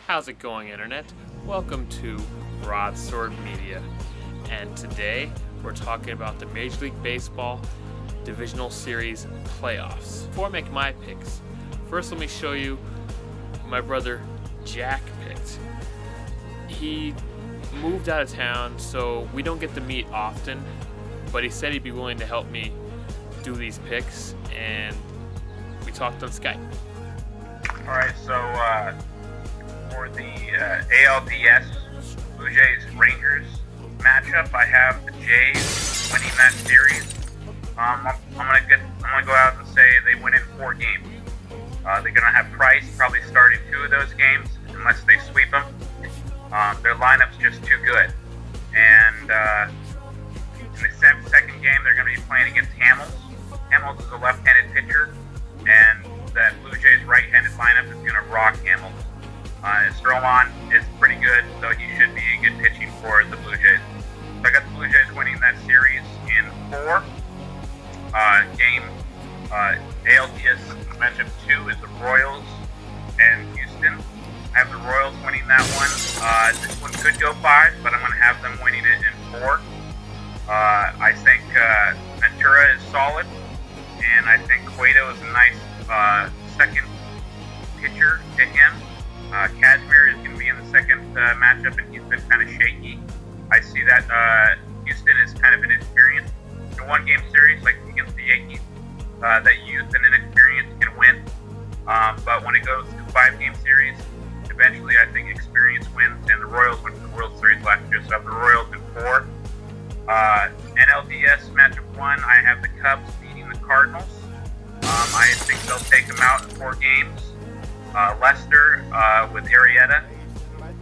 How's it going, Internet? Welcome to Broadsword Media, and today we're talking about the Major League Baseball Divisional Series playoffs. Before I make my picks, first let me show you my brother Jack picked. He moved out of town, so we don't get to meet often, but he said he'd be willing to help me do these picks, and we talked on Skype. Alright, so for the ALDS Blue Jays Rangers matchup, I have the Jays winning that series. I'm gonna go out and say they win in 4 games. They're gonna have Price probably starting 2 of those games unless they sweep them. Their lineup's just too good. And in the second game, they're gonna be playing against Hamels. Hamels is a left-handed pitcher, and that Blue Jays right-handed lineup is gonna rock Hamels. Stroman is pretty good, so he should be a good pitching for the Blue Jays. So I got the Blue Jays winning that series in 4. ALDS matchup 2 is the Royals and Houston. I have the Royals winning that one. This one could go 5, but I'm going to have them winning it in 4. I think Ventura is solid, and I think Cueto is a nice second pitcher to him. Kazmir is going to be in the second matchup, and he's been kind of shaky. I see that Houston is kind of inexperienced. In a 1-game series, like against the Yankees, that youth and inexperience can win. But when it goes to a 5-game series, eventually I think experience wins, and the Royals went to the World Series last year, so I have the Royals in 4. NLDS matchup 1, I have the Cubs beating the Cardinals. I think they'll take them out in 4 games. Leicester with Arrieta,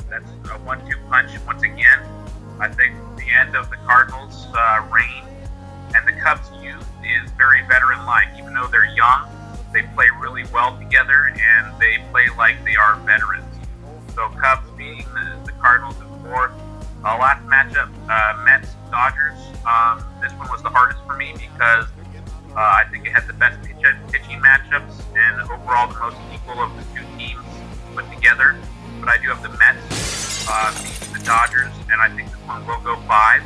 that's a 1-2 punch once again. I think the end of the Cardinals' reign, and the Cubs' youth is very veteran-like. Even though they're young, they play really well together, and they play like they are veterans. So Cubs beating the Cardinals in 4. Last matchup, Mets-Dodgers. This one was the hardest for me because I think it had the best pitching matchups and overall the most equal of the 2 teams put together. But I do have the Mets beating the Dodgers, and I think this one will go 5.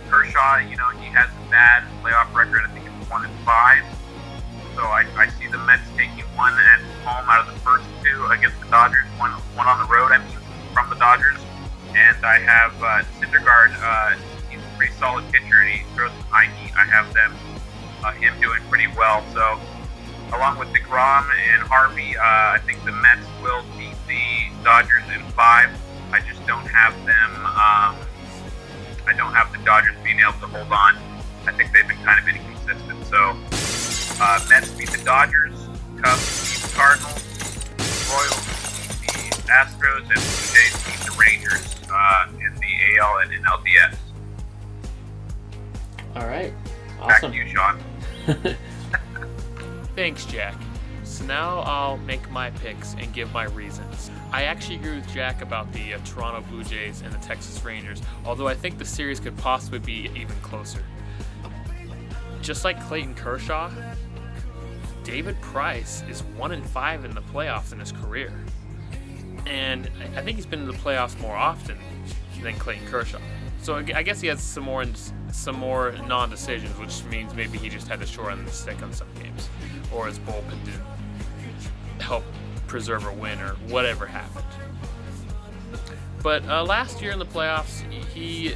Kershaw, he has a bad playoff record. I think it's 1-5. So I see the Mets taking 1 at home out of the first 2 against the Dodgers, one on the road, from the Dodgers. And I have Syndergaard. He's a pretty solid pitcher, and he throws some high heat. I have him doing pretty well. So along with DeGrom and Harvey, I think the Mets will beat the Dodgers in 5. I just don't have them. I don't have the Dodgers being able to hold on. I think they've been kind of inconsistent. So Mets beat the Dodgers, Cubs beat the Cardinals, Royals beat the Astros, and Blue Jays beat the Rangers in the AL and NLDS. All right. Awesome. Back to you, Sean. Thanks, Jack. So now I'll make my picks and give my reasons. I actually agree with Jack about the Toronto Blue Jays and the Texas Rangers, although I think the series could possibly be even closer. Just like Clayton Kershaw, David Price is 1-5 in the playoffs in his career. And I think he's been in the playoffs more often than Clayton Kershaw. So I guess he has some more non-decisions, which means maybe he just had to short end the stick on some games, or his bullpen didn't help preserve a win, or whatever happened. But last year in the playoffs, he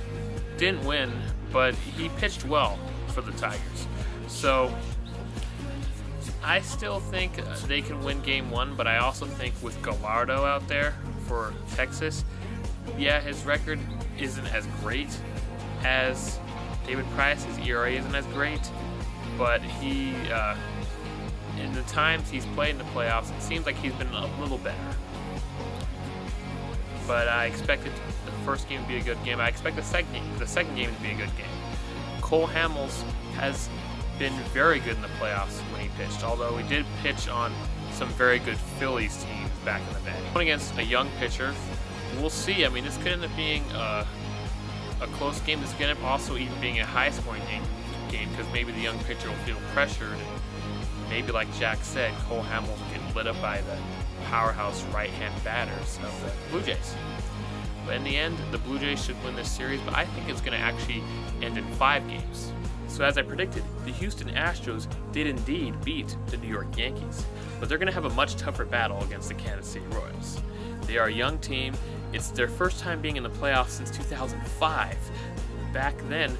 didn't win, but he pitched well for the Tigers. So I still think they can win Game 1, but I also think with Gallardo out there for Texas, yeah, his record isn't as great as David Price. His ERA isn't as great, but he, in the times he's played in the playoffs, it seems like he's been a little better. But I expected the first game to be a good game. I expect the second game to be a good game. Cole Hamels has been very good in the playoffs when he pitched, although he did pitch on some very good Phillies teams back in the day. Going against a young pitcher, we'll see. I mean, this could end up being a close game. This could end up also even being a high-scoring game because maybe the young pitcher will feel pressured and maybe like Jack said, Cole Hamels will get lit up by the powerhouse right-hand batters of the Blue Jays. But in the end, the Blue Jays should win this series, but I think it's going to actually end in 5 games. So as I predicted, the Houston Astros did indeed beat the New York Yankees, but they're going to have a much tougher battle against the Kansas City Royals. They are a young team. It's their first time being in the playoffs since 2005. Back then,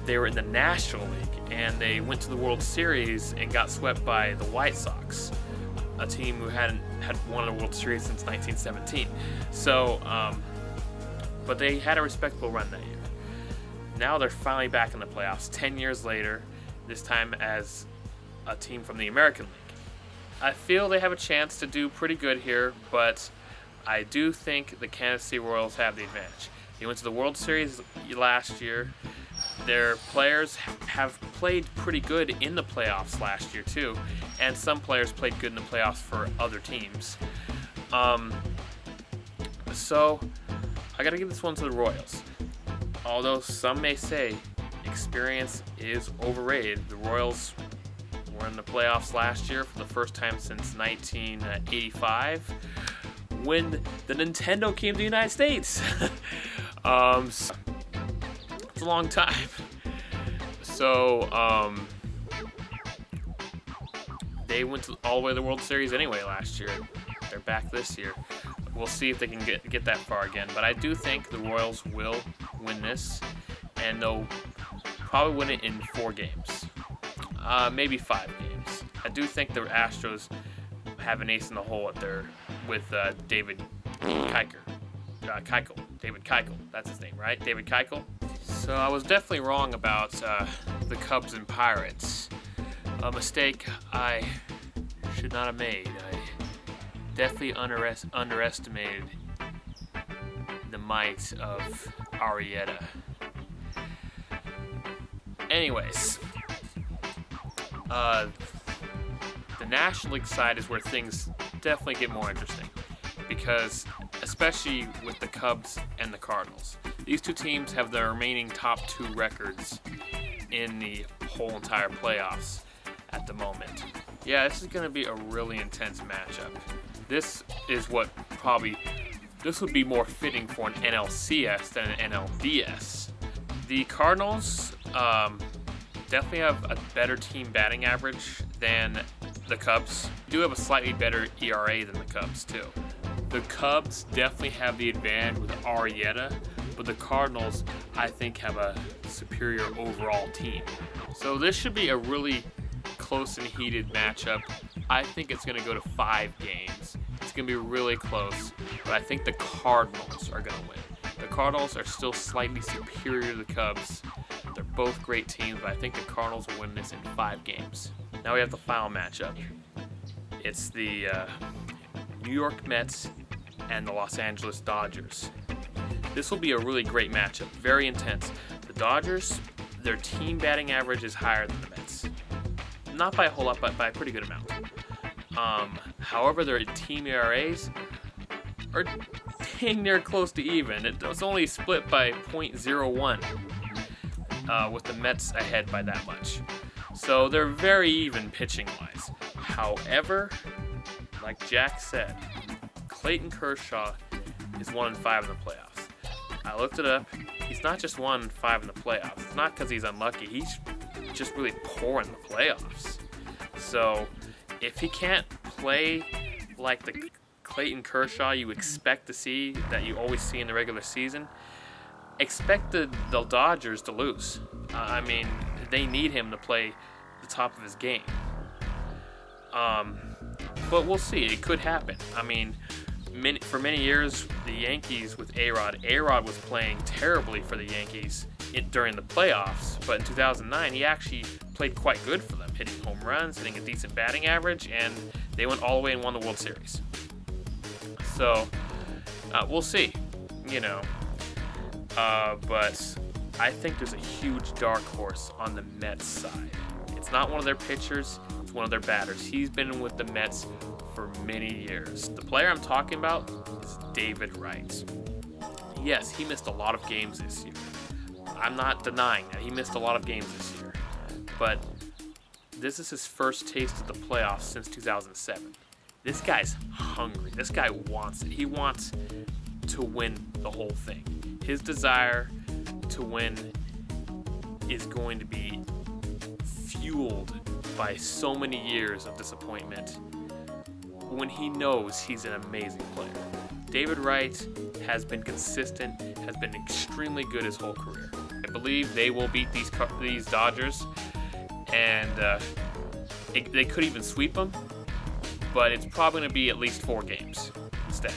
they were in the National League, and they went to the World Series and got swept by the White Sox, a team who hadn't won a World Series since 1917. So, but they had a respectable run that year. Now they're finally back in the playoffs 10 years later, this time as a team from the American League. I feel they have a chance to do pretty good here, but I do think the Kansas City Royals have the advantage. They went to the World Series last year. Their players have played pretty good in the playoffs last year too, and some players played good in the playoffs for other teams. So I gotta give this one to the Royals. Although some may say experience is overrated, the Royals were in the playoffs last year for the first time since 1985, when the Nintendo came to the United States. It's a long time. So, they went all the way to the World Series anyway last year. They're back this year. We'll see if they can get that far again. But I do think the Royals will win this, and they'll probably win it in 4 games. Maybe 5 games. I do think the Astros have an ace in the hole with David Keuchel. David Keuchel, that's his name, right? David Keuchel. So I was definitely wrong about the Cubs and Pirates. A mistake I should not have made. I definitely underestimated the might of Arrieta. Anyways, the National League side is where things definitely get more interesting, because especially with the Cubs and the Cardinals, these two teams have the remaining top 2 records in the whole entire playoffs at the moment. Yeah, this is going to be a really intense matchup. This would be more fitting for an NLCS than an NLDS. The Cardinals definitely have a better team batting average than the Cubs. They do have a slightly better ERA than the Cubs too. The Cubs definitely have the advantage with Arrieta, but the Cardinals, I think, have a superior overall team. So this should be a really close and heated matchup. I think it's going to go to 5 games. It's going to be really close, but I think the Cardinals are going to win. The Cardinals are still slightly superior to the Cubs. They're both great teams, but I think the Cardinals will win this in 5 games. Now we have the final matchup. It's the New York Mets and the Los Angeles Dodgers. This will be a really great matchup, very intense. The Dodgers, their team batting average is higher than the Mets. Not by a whole lot, but by a pretty good amount. However, their team ERAs are dang near close to even. It's only split by 0.01, with the Mets ahead by that much. So they're very even pitching-wise. However, like Jack said, Clayton Kershaw is 1-5 in the playoffs. I looked it up. He's not just 1-5 in the playoffs. It's not because he's unlucky. He's just really poor in the playoffs. So if he can't play like the Clayton Kershaw you expect to see, that you always see in the regular season, expect the Dodgers to lose. I mean, they need him to play the top of his game. But we'll see. It could happen. I mean, for many years, the Yankees with A-Rod was playing terribly for the Yankees during the playoffs, but in 2009, he actually played quite good for them, hitting home runs, hitting a decent batting average, and they went all the way and won the World Series. So, we'll see, but I think there's a huge dark horse on the Mets side. It's not one of their pitchers, it's one of their batters. He's been with the Mets for many years. The player I'm talking about is David Wright. Yes, he missed a lot of games this year. I'm not denying that. He missed a lot of games this year. But This is his first taste of the playoffs since 2007. This guy's hungry. This guy wants it. He wants to win the whole thing. His desire to win is going to be fueled by so many years of disappointment when he knows he's an amazing player. David Wright has been consistent, has been extremely good his whole career. I believe they will beat these Dodgers, and they could even sweep them, but it's probably going to be at least 4 games instead.